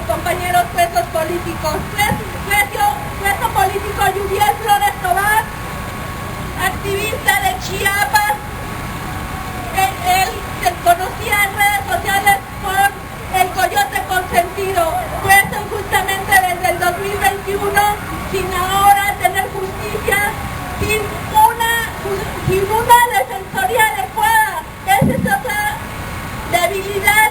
compañeros presos políticos. Preso político Yudiel Flores Tobar, activista de Chiapas. Él se conocía en redes sociales por el Coyote Consentido, preso injustamente desde el 2021, sin ahora tener justicia, sin una defensoría adecuada. Esa es otra debilidad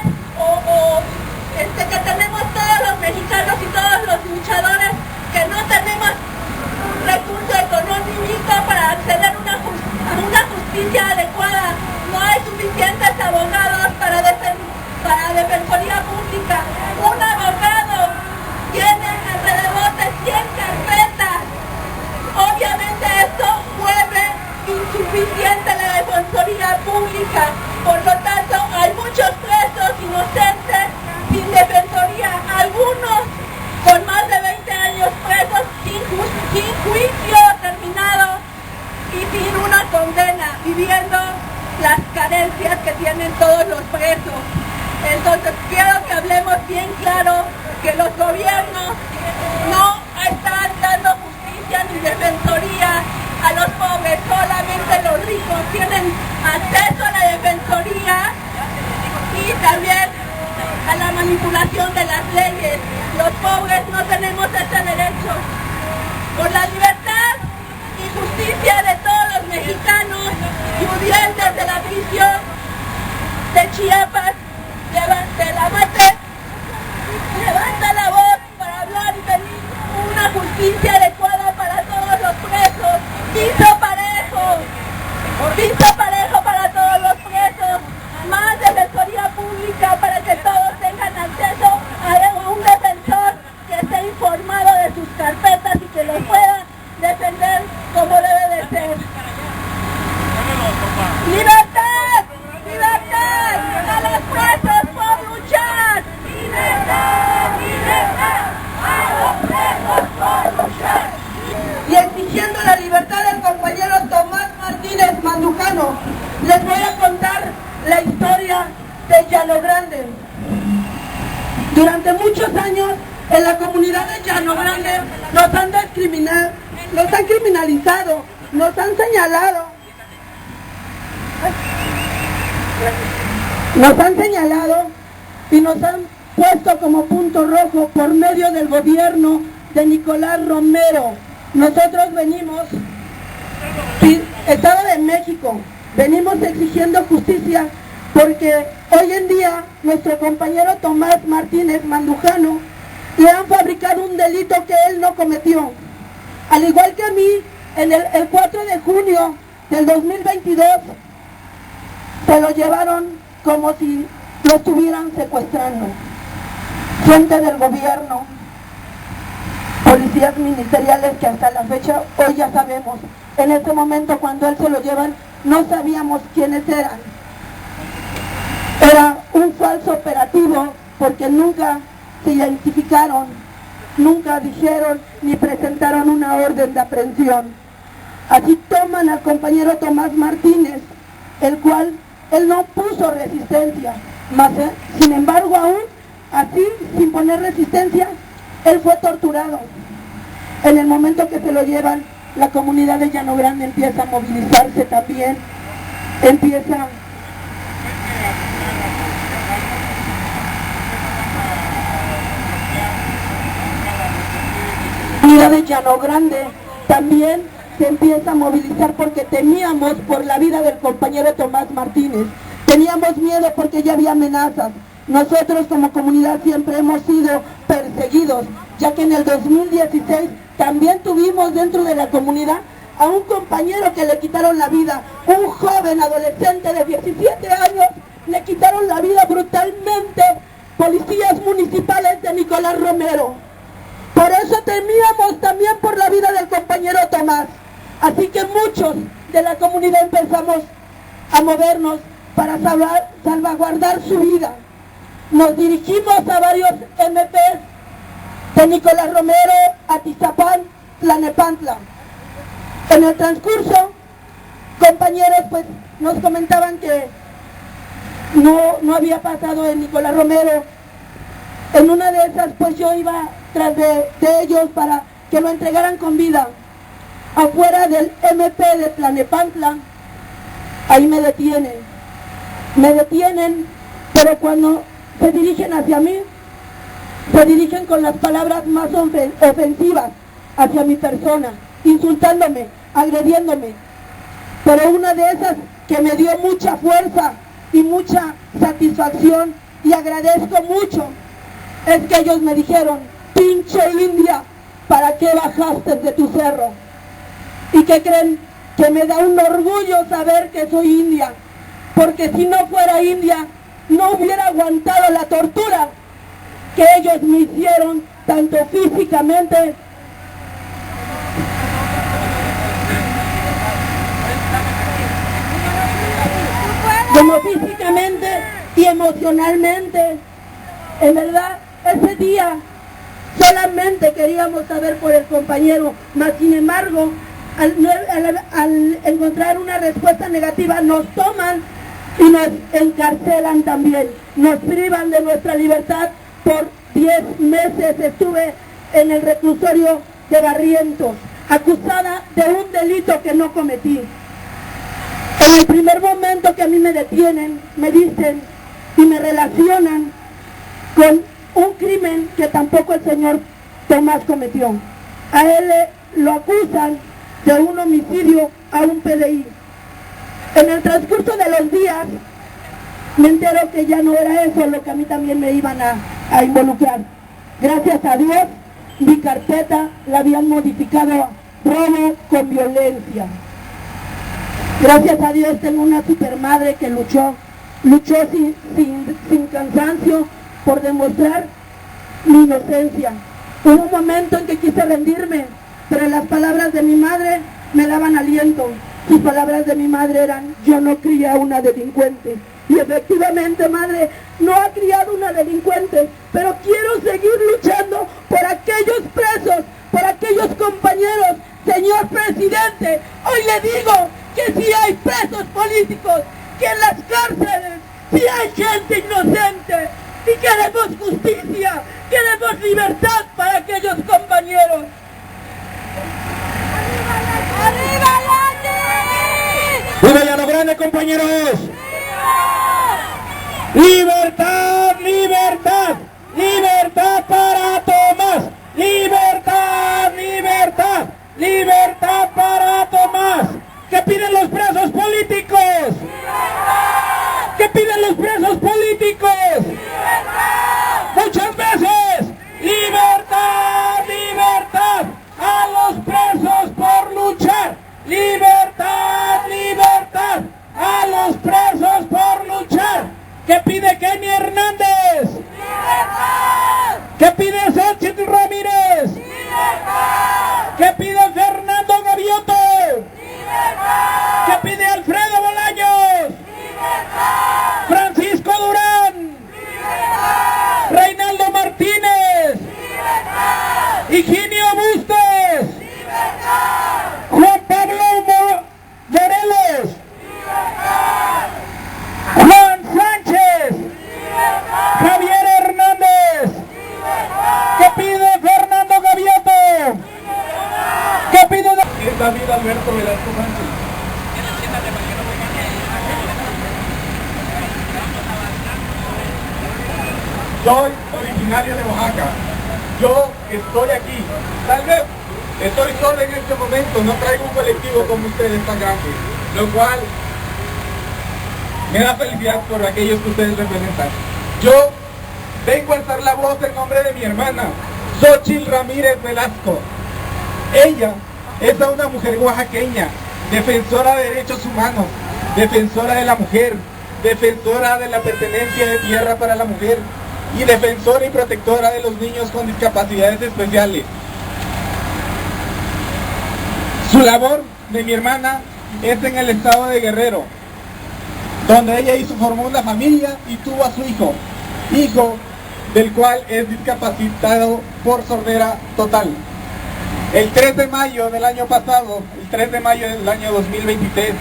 que tenemos todos los mexicanos y todos los luchadores, que no tenemos un recurso económico para acceder a una justicia adecuada. No hay suficientes abogados para defensoría pública. Un abogado tiene alrededor de 100 carpetas. Obviamente esto vuelve insuficiente la defensoría pública. Por lo tanto, hay muchos presos inocentes sin defensoría, algunos con más de 20 años presos sin juicio terminado y sin una condena, viviendo las carencias que tienen todos los presos. Entonces quiero que hablemos bien claro que los gobiernos no están dando justicia ni defensoría a los pobres, solamente los ricos tienen acceso a la defensoría y también a la manipulación de las leyes. Los pobres no tenemos ese derecho. Por la libertad y justicia de todos los mexicanos, Yudiel desde la prisión de Chiapas levanta la voz para hablar y pedir una justicia adecuada para todos los presos. Piso parejo para todos los presos, más defensoría pública para que todos tengan acceso a un defensor que esté informado de sus carpetas y que los pueda defender como debe de ser. ¡Libertad! ¡Libertad! ¡A los presos por luchar! ¡Libertad! ¡Libertad! ¡A los presos por luchar! Y exigiendo la libertad del compañero Tomás Martínez Mandujano, les voy a contar la historia de Llano Grande. Durante muchos años en la comunidad de Llano Grande nos han discriminado, nos han criminalizado, nos han señalado y nos han puesto como punto rojo por medio del gobierno de Nicolás Romero. Nosotros venimos, Estado de México, venimos exigiendo justicia porque hoy en día nuestro compañero Tomás Martínez Mandujano le han fabricado un delito que él no cometió. Al igual que a mí, el 4 de junio del 2022 se lo llevaron como si lo estuvieran secuestrando. Gente del gobierno, policías ministeriales que hasta la fecha hoy ya sabemos. En este momento cuando él se lo llevan no sabíamos quiénes eran. Era un falso operativo porque nunca se identificaron, nunca dijeron ni presentaron una orden de aprehensión. Así toman al compañero Tomás Martínez, el cual él no puso resistencia, sin embargo aún así, sin poner resistencia, él fue torturado. En el momento que se lo llevan, la comunidad de Llano Grande empieza a movilizarse también, la comunidad de Llano Grande también se empieza a movilizar porque temíamos por la vida del compañero Tomás Martínez. Teníamos miedo porque ya había amenazas. Nosotros como comunidad siempre hemos sido perseguidos, ya que en el 2016 también tuvimos dentro de la comunidad a un compañero que le quitaron la vida, un joven adolescente de 17 años, le quitaron la vida brutalmente policías municipales de Nicolás Romero. Por eso temíamos también por la vida del compañero Tomás. Así que muchos de la comunidad empezamos a movernos para salvaguardar su vida. Nos dirigimos a varios MPs de Nicolás Romero, Atizapán, Tlalnepantla. En el transcurso, compañeros pues nos comentaban que no había pasado en Nicolás Romero En una de esas, pues yo iba tras de ellos para que lo entregaran con vida. Afuera del MP de Tlalnepantla, ahí me detienen, pero cuando se dirigen hacia mí, se dirigen con las palabras más ofensivas hacia mi persona, insultándome, agrediéndome. Pero una de esas que me dio mucha fuerza y mucha satisfacción, y agradezco mucho, es que ellos me dijeron: pinche india, ¿para qué bajaste de tu cerro? ¿Y qué creen? Que me da un orgullo saber que soy india, porque si no fuera india, no hubiera aguantado la tortura que ellos me hicieron, tanto físicamente y emocionalmente. En verdad, ese día solamente queríamos saber por el compañero, mas sin embargo, al encontrar una respuesta negativa, nos toman y nos encarcelan también, nos privan de nuestra libertad. Por 10 meses estuve en el reclusorio de Barrientos, acusada de un delito que no cometí. En el primer momento que a mí me detienen, me dicen y me relacionan con un crimen que tampoco el señor Tomás cometió. A él lo acusan de un homicidio a un PDI. En el transcurso de los días me entero que ya no era eso lo que a mí también me iban a involucrar. Gracias a Dios, mi carpeta la habían modificado a robo con violencia. Gracias a Dios tengo una supermadre que luchó sin cansancio por demostrar mi inocencia. Hubo un momento en que quise rendirme, pero las palabras de mi madre me daban aliento. Sus palabras de mi madre eran: yo no cría una delincuente. Y efectivamente, madre, no ha criado una delincuente, pero quiero seguir luchando por aquellos presos, por aquellos compañeros. Señor presidente, hoy le digo que si hay presos políticos, que en las cárceles si hay gente inocente, y queremos justicia, queremos libertad para aquellos compañeros. ¡Arriba Landi! ¡Viva Llano Grande, compañeros! ¡Libertad, libertad! ¡Libertad para Tomás! ¡Libertad, libertad! ¡Libertad para Tomás! ¿Qué piden los presos políticos? ¡Libertad! ¿Qué piden los presos políticos? ¡Libertad! Muchas veces, ¡libertad, libertad! ¡A los presos por luchar! ¡Libertad, libertad! ¡A los presos por luchar! ¿Qué pide Kenny Hernández? ¡Libertad! ¿Qué pide Sánchez Ramírez? ¡Libertad! ¿Qué pide Fernando Gaviotto? ¡Libertad! ¿Qué pide Alfredo Bolaños? ¡Libertad! Francisco Durán. ¡Libertad! Reinaldo Martínez. ¡Libertad! Higinio Bustos. ¡Libertad! Juan Pablo Morelos. ¡Libertad! Juan Sánchez. ¡Libertad! Javier Hernández. ¡Libertad! ¿Qué pide Fernando Gaviotto? ¡Libertad! ¿Qué pide David Alberto Velasco Sánchez? Soy originario de Oaxaca. Yo estoy aquí. Tal vez estoy solo en este momento, no traigo un colectivo como ustedes tan grande, lo cual me da felicidad por aquellos que ustedes representan. Yo vengo a alzar la voz en nombre de mi hermana, Xochitl Ramírez Velasco. Ella es una mujer oaxaqueña, defensora de derechos humanos, defensora de la mujer, defensora de la pertenencia de tierra para la mujer y defensora y protectora de los niños con discapacidades especiales. Su labor de mi hermana es en el estado de Guerrero, donde ella formó una familia y tuvo a su hijo del cual es discapacitado por sordera total. El 3 de mayo del año pasado, el 3 de mayo del año 2023,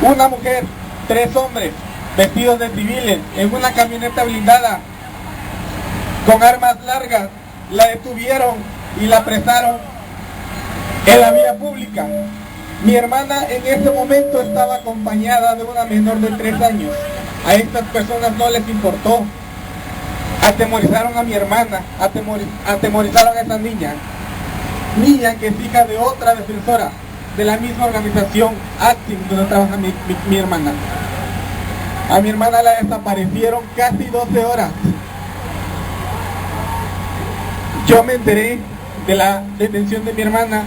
una mujer, 3 hombres, vestidos de civiles, en una camioneta blindada, con armas largas, la detuvieron y la apresaron en la vía pública. Mi hermana en ese momento estaba acompañada de una menor de 3 años. A estas personas no les importó. Atemorizaron a mi hermana, atemorizaron a esa niña que es hija de otra defensora de la misma organización Acting, donde trabaja mi hermana. A mi hermana la desaparecieron casi 12 horas. Yo me enteré de la detención de mi hermana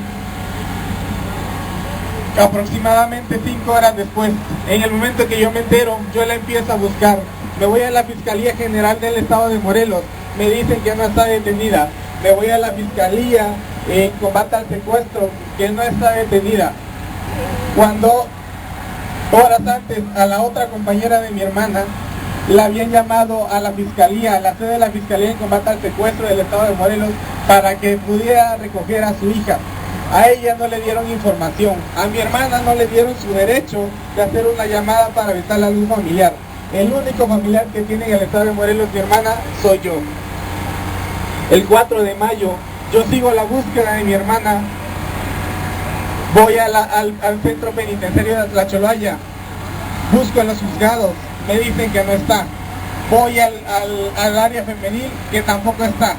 aproximadamente 5 horas después. En el momento que yo me entero, yo la empiezo a buscar. Me voy a la Fiscalía General del Estado de Morelos, me dicen que no está detenida. Me voy a la Fiscalía en combate al secuestro, que no está detenida. Cuando horas antes a la otra compañera de mi hermana la habían llamado a la Fiscalía, a la sede de la Fiscalía en combate al secuestro del Estado de Morelos, para que pudiera recoger a su hija. A ella no le dieron información, a mi hermana no le dieron su derecho de hacer una llamada para evitar la luz familiar. El único familiar que tiene en el Estado de Morelos mi hermana soy yo. El 4 de mayo yo sigo la búsqueda de mi hermana, voy al centro penitenciario de Tlacholaya, busco en los juzgados, me dicen que no está. Voy al área femenil, que tampoco está.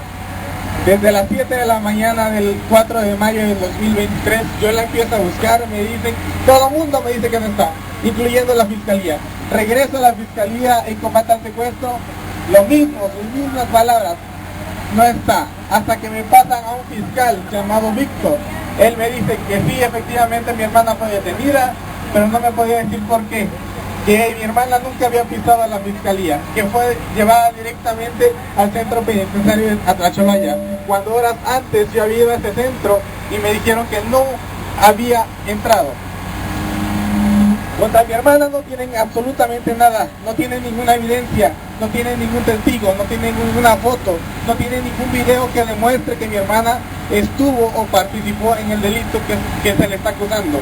Desde las 7 de la mañana del 4 de mayo del 2023, yo la empiezo a buscar, me dicen, todo el mundo me dice que no está, incluyendo la Fiscalía. Regreso a la Fiscalía en combate al secuestro, lo mismo, sus mismas palabras, no está. Hasta que me pasan a un fiscal llamado Víctor. Él me dice que sí, efectivamente mi hermana fue detenida, pero no me podía decir por qué. Que mi hermana nunca había pisado a la Fiscalía, que fue llevada directamente al centro penitenciario de Tlacholaya, cuando horas antes yo había ido a ese centro y me dijeron que no había entrado. Contra mi hermana no tienen absolutamente nada, no tienen ninguna evidencia, no tienen ningún testigo, no tienen ninguna foto, no tienen ningún video que demuestre que mi hermana estuvo o participó en el delito que se le está acusando.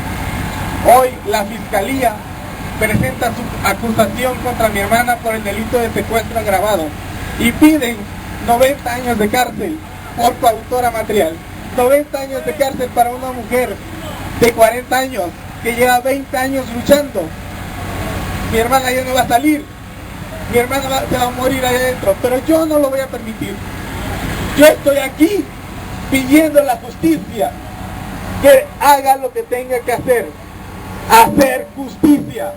Hoy la Fiscalía presenta su acusación contra mi hermana por el delito de secuestro agravado y piden 90 años de cárcel por coautora material. 90 años de cárcel para una mujer de 40 años que lleva 20 años luchando. Mi hermana ya no va a salir, mi hermana se va a morir ahí adentro, pero yo no lo voy a permitir. Yo estoy aquí pidiendo a la justicia que haga lo que tenga que hacer justicia,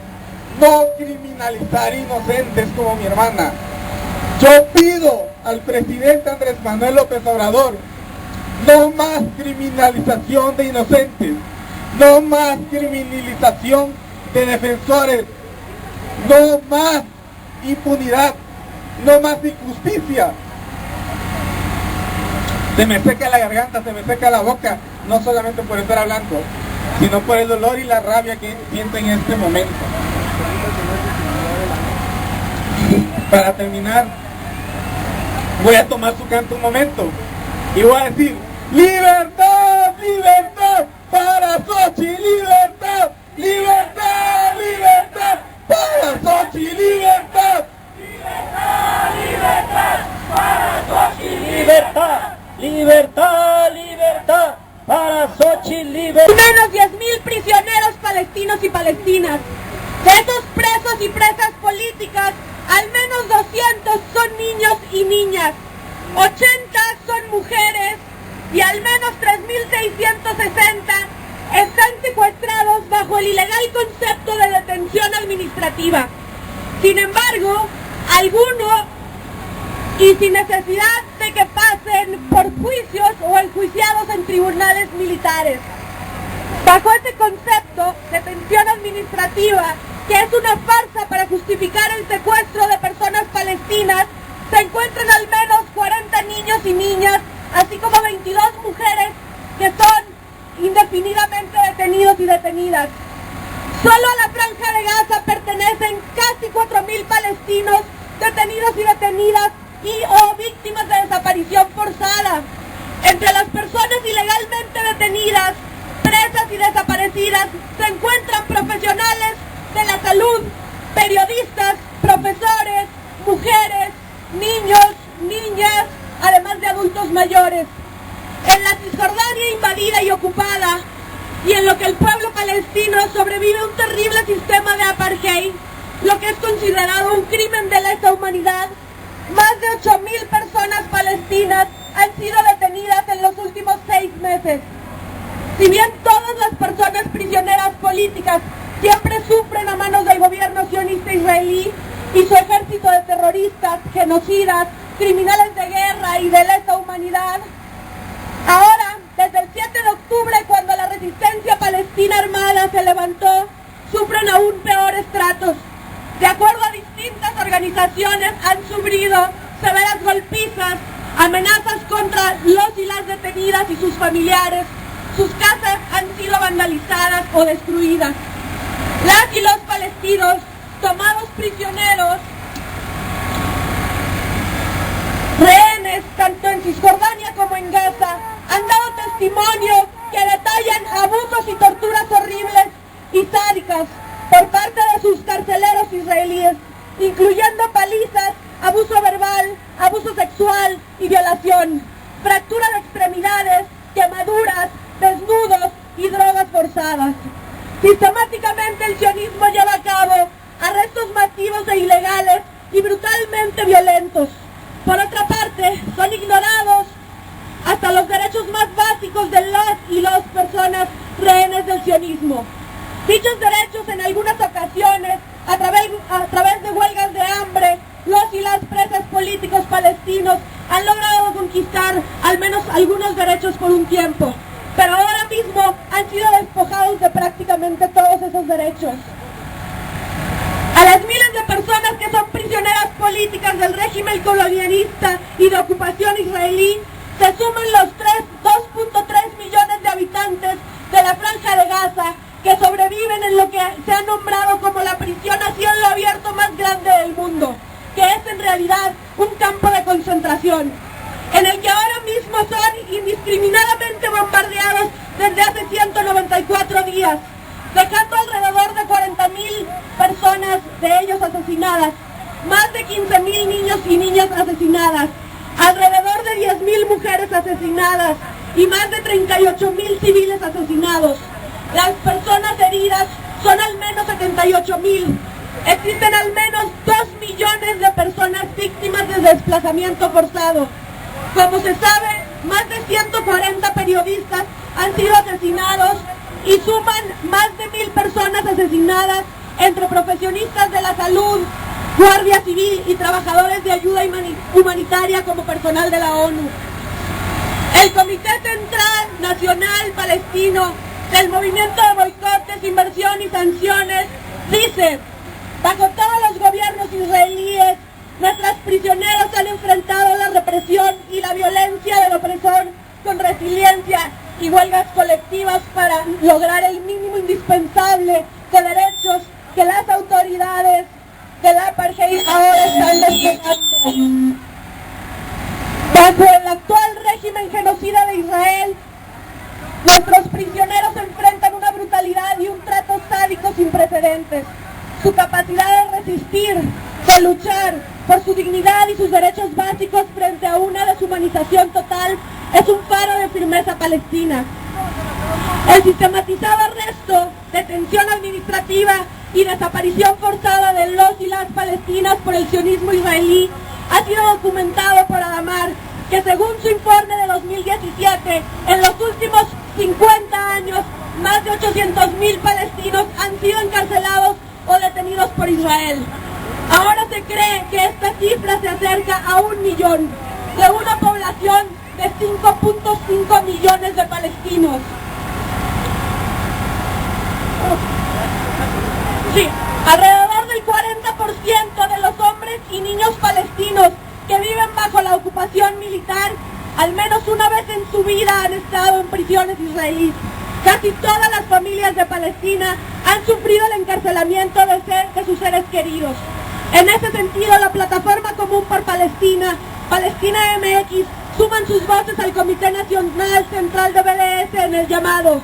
no criminalizar inocentes como mi hermana. Yo pido al presidente Andrés Manuel López Obrador, no más criminalización de inocentes, no más criminalización de defensores, no más impunidad, no más injusticia. Se me seca la garganta, se me seca la boca, no solamente por estar hablando, sino por el dolor y la rabia que siento en este momento. Para terminar, voy a tomar su canto un momento y voy a decir: ¡libertad, libertad para Xochitl! ¡Libertad, libertad, libertad para Xochitl! ¡Libertad! ¡Libertad, libertad para Xochitl! ¡Libertad, libertad, libertad para Xochitl! ¡Libertad! Al menos 10.000 prisioneros palestinos y palestinas. De esos presos y presas políticas, al menos 200 son niños y niñas, 80 son mujeres y al menos 3.660 están secuestrados bajo el ilegal concepto de detención administrativa. Sin embargo, algunos, y sin necesidad de que pasen por juicios o enjuiciados en tribunales militares. Bajo este concepto, detención administrativa, que es una farsa para justificar el secuestro de personas palestinas, se encuentran al menos 40 niños y niñas, así como 22 mujeres que son indefinidamente detenidos y detenidas. Solo a la Franja de Gaza pertenecen casi 4.000 palestinos detenidos y detenidas o víctimas de desaparición forzada. Entre las personas ilegalmente detenidas, presas y desaparecidas se encuentran profesionales de la salud, periodistas, profesores, mujeres, niños, niñas, mayores. En la Cisjordania invadida y ocupada, y en lo que el pueblo palestino sobrevive un terrible sistema de apartheid, lo que es considerado un crimen de lesa humanidad, más de 8.000 personas palestinas han sido detenidas en los últimos 6 meses. Si bien todas las personas prisioneras políticas siempre sufren a manos del gobierno sionista israelí y su ejército de terroristas, genocidas, criminales de guerra y de lesa humanidad, ahora, desde el 7 de octubre, cuando la resistencia palestina armada se levantó, sufren aún peores tratos. De acuerdo a distintas organizaciones, han sufrido severas golpizas, amenazas contra los y las detenidas y sus familiares. Sus casas han sido vandalizadas o destruidas. Las y los palestinos, tomados prisioneros, rehenes, tanto en Cisjordania como en Gaza, han dado testimonio que detallan abusos y torturas horribles y sádicas por parte de sus carceleros israelíes, incluyendo palizas, abuso verbal, abuso sexual y violación, fractura de extremidades, quemaduras, desnudos y drogas forzadas. Sistemáticamente el sionismo lleva a cabo arrestos masivos e ilegales y brutalmente violentos. Por otra parte, son ignorados hasta los derechos más básicos de las y las personas rehenes del sionismo. Dichos derechos en algunas ocasiones, a través de huelgas de hambre, los y las presos políticos palestinos han logrado conquistar al menos algunos derechos por un tiempo, pero ahora mismo han sido despojados de prácticamente todos esos derechos. A las miles de personas que son prisioneras políticas del régimen colonialista y de ocupación israelí, se suman los 2.3 millones de habitantes de la Franja de Gaza, que sobreviven en lo que se ha nombrado como la prisión a cielo abierto más grande del mundo, que es en realidad un campo de concentración, en el que ahora mismo son indiscriminadamente bombardeados desde hace 194 días, dejando alrededor de 40.000 personas de ellos asesinadas, más de 15.000 niños y niñas asesinadas, alrededor de 10.000 mujeres asesinadas y más de 38.000 civiles asesinados. Las personas heridas son al menos 78.000. Existen al menos 2 millones de personas víctimas de desplazamiento forzado. Como se sabe, más de 140 periodistas han sido asesinados y suman más de 1.000 personas asesinadas entre profesionistas de la salud, guardia civil y trabajadores de ayuda humanitaria como personal de la ONU. El Comité Central Nacional Palestino del Movimiento de Boicotes, Inversión y Sanciones dice: bajo todos los gobiernos israelíes, nuestras prisioneras han enfrentado la represión y la violencia del opresor con resiliencia y huelgas colectivas para lograr el mínimo indispensable de derechos que las autoridades de la apartheid ahora están desplegando. Bajo el actual régimen genocida de Israel, nuestros prisioneros enfrentan una brutalidad y un trato sádico sin precedentes. Su capacidad de resistir, de luchar por su dignidad y sus derechos básicos frente a una deshumanización total es un faro de firmeza palestina. El sistematizado arresto, detención administrativa y desaparición forzada de los y las palestinas por el sionismo israelí ha sido documentado por Adamar, que según su informe de 2017, en los últimos 50 años, más de 800.000 palestinos han sido encarcelados o detenidos por Israel. Ahora se cree que esta cifra se acerca a 1 millón, de una población de 5.5 millones de palestinos. Sí, alrededor del 40% de los hombres y niños palestinos que viven bajo la ocupación militar, al menos una vez en su vida han estado en prisiones israelíes. Casi todas las familias de Palestina han sufrido el encarcelamiento de sus seres queridos. En ese sentido, la Plataforma Común por Palestina, Palestina MX, suman sus voces al Comité Nacional Central de BDS en el llamado: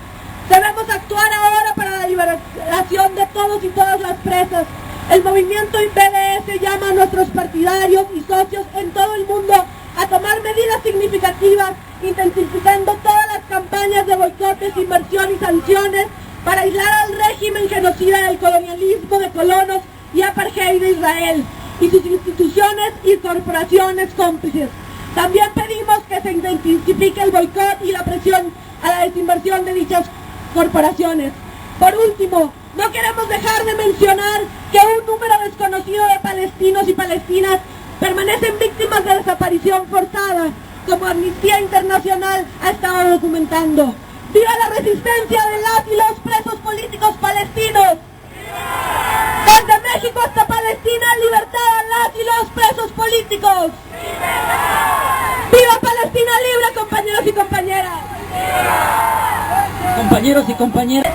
debemos actuar ahora para la liberación de todos y todas las presas. El movimiento BDS llama a nuestros partidarios y socios en todo el mundo a tomar medidas significativas, intensificando todas las campañas de boicotes, inversión y sanciones para aislar al régimen genocida del colonialismo de colonos y apartheid de Israel y sus instituciones y corporaciones cómplices. También pedimos que se intensifique el boicot y la presión a la desinversión de dichas corporaciones. Por último, no queremos dejar de mencionar que un número desconocido de palestinos y palestinas permanecen víctimas de desaparición forzada, como Amnistía Internacional ha estado documentando. ¡Viva la resistencia de las y los presos políticos palestinos! ¡Viva! Desde México hasta Palestina, libertad a las y los presos políticos. ¡Viva! ¡Viva Palestina libre, compañeros y compañeras! ¡Viva! Compañeros y compañeras,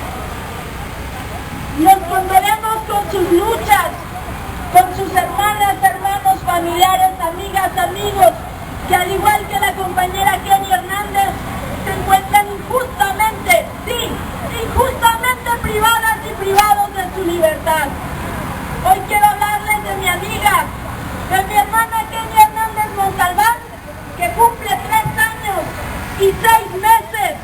Nos condolemos con sus luchas, con sus hermanas, hermanos, familiares, amigas, amigos, que al igual que la compañera Kenny Hernández, se encuentran injustamente, sí, injustamente privadas y privados de su libertad. Hoy quiero hablarles de mi amiga, de mi hermana Kenny Hernández Montalbán, que cumple 3 años y 6 meses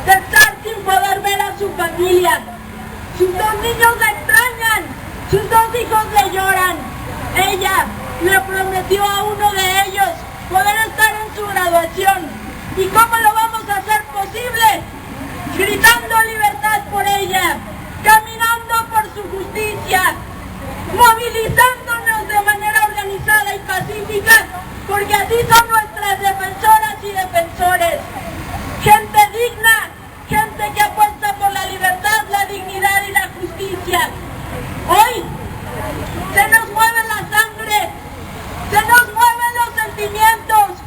de estar sin poder ver a su familia. Sus 2 niños la extrañan, sus 2 hijos le lloran. Ella le prometió a uno de ellos poder estar en su graduación. ¿Y cómo lo vamos a hacer posible? Gritando libertad por ella, caminando por su justicia, movilizándonos de manera organizada y pacífica, porque así son nuestras defensoras y defensores. Gente digna, gente que apuesta por la libertad, la dignidad y la justicia. Hoy se nos mueve la sangre, se nos mueven los sentimientos,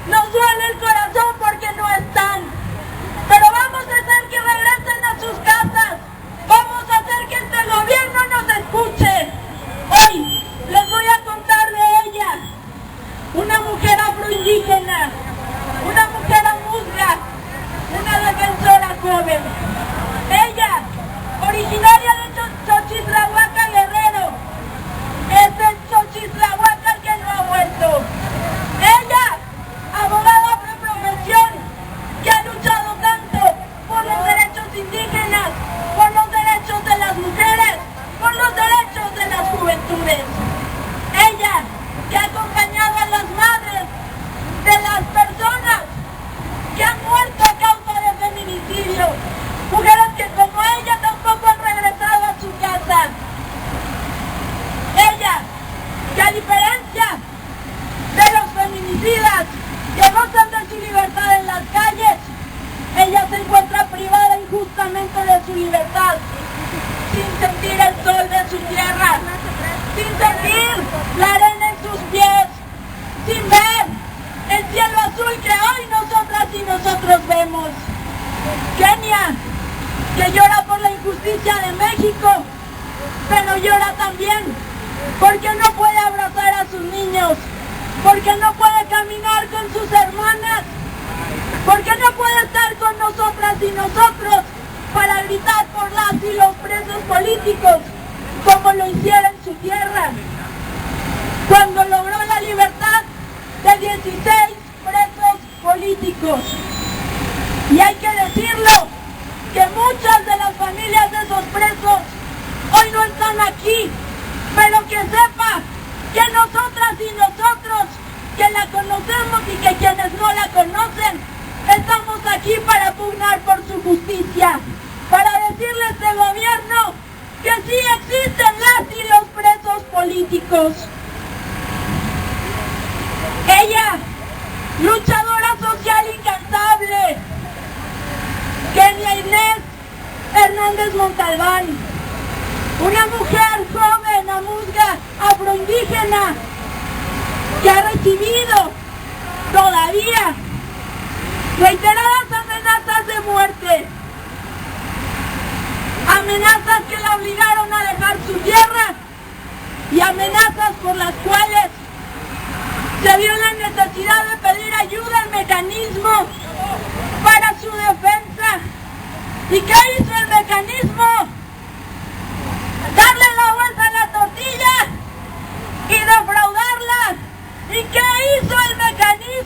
nos duele el corazón porque no están. Pero vamos a hacer que regresen a sus casas, vamos a hacer que este gobierno nos escuche. Hoy les voy a contar de ella, una mujer afroindígena, una mujer amuzga, una defensora joven. Ella, originaria de Xochitlahuaca, Guerrero, es el Xochitlahuaca que no ha vuelto. Ella, abogada por profesión, que ha luchado tanto por los derechos indígenas, por los derechos de las mujeres, por los derechos de las juventudes. Ella, que ha acompañado a las madres de las personas que han muerto a causa de feminicidio, mujeres que como ella tampoco han regresado a su casa. Ella, que a diferencia de los feminicidas que gozan de su libertad en las calles, ella se encuentra privada injustamente de su libertad, sin sentir el sol de su tierra, sin sentir la arena en sus pies, sin ver el cielo azul que hoy nosotras y nosotros vemos. Kenia, que llora por la injusticia de México, pero llora también porque no puede abrazar a sus niños, porque no puede caminar con sus hermanas, porque no puede estar con nosotras y nosotros para gritar por las y los presos políticos, como lo hiciera en su tierra, cuando logró la libertad de 16 presos políticos. Y hay que decirlo, que muchas de las familias de esos presos hoy no están aquí, pero que sepa que nosotras y nosotros, que la conocemos y que quienes no la conocen, estamos aquí para pugnar por su justicia, para decirle a este gobierno que sí existen las y los presos políticos. Ella, luchadora social incansable, Kenia Inés Hernández Montalbán, una mujer joven, amuzga, afroindígena, que ha recibido todavía reiteradas amenazas de muerte, amenazas que la obligaron a dejar su tierra y amenazas por las cuales se vio la necesidad de pedir ayuda al mecanismo para su defensa. ¿Y qué hizo el mecanismo? Darle la vuelta a la tortilla y defraudarla. ¿Y qué hizo el mecanismo?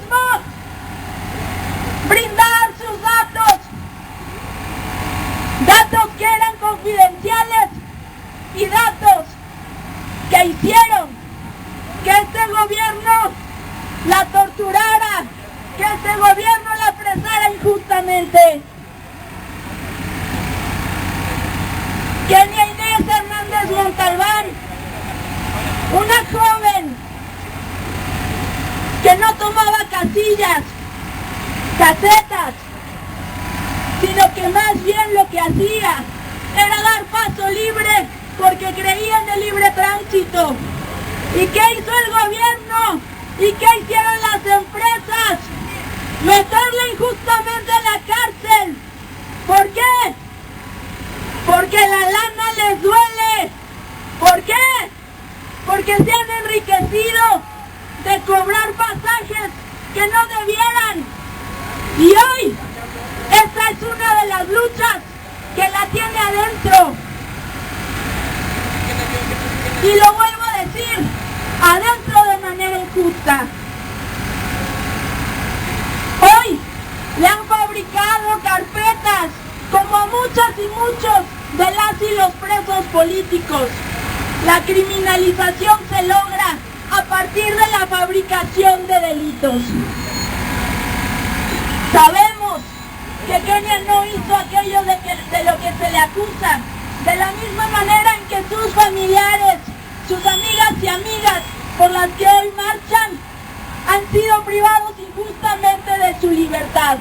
que hicieron que este gobierno la torturara, que este gobierno la apresara injustamente. Kenia Inés Hernández Montalbán, una joven que no tomaba casillas, casetas, sino que más bien lo que hacía era dar paso libre porque creía en el libre tránsito. ¿Y qué hizo el gobierno? ¿Y qué hicieron las empresas? Meterla injustamente en la cárcel. ¿Por qué? Porque la lana les duele. ¿Por qué? Porque se han enriquecido de cobrar pasajes que no debieran. Y hoy, esta es una de las luchas que la tiene adentro. Y lo vuelvo a decir, adentro de manera injusta. Hoy le han fabricado carpetas, como a muchas y muchos de las y los presos políticos. La criminalización se logra a partir de la fabricación de delitos. Sabemos que Kenia no hizo aquello de lo que se le acusa, de la misma manera en que sus familiares, sus amigas y amigas por las que hoy marchan, han sido privados injustamente de su libertad.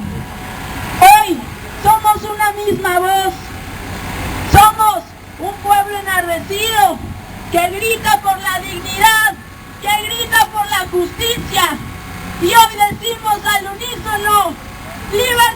Hoy somos una misma voz, somos un pueblo enardecido que grita por la dignidad, que grita por la justicia, y hoy decimos al unísono: ¡Libertad!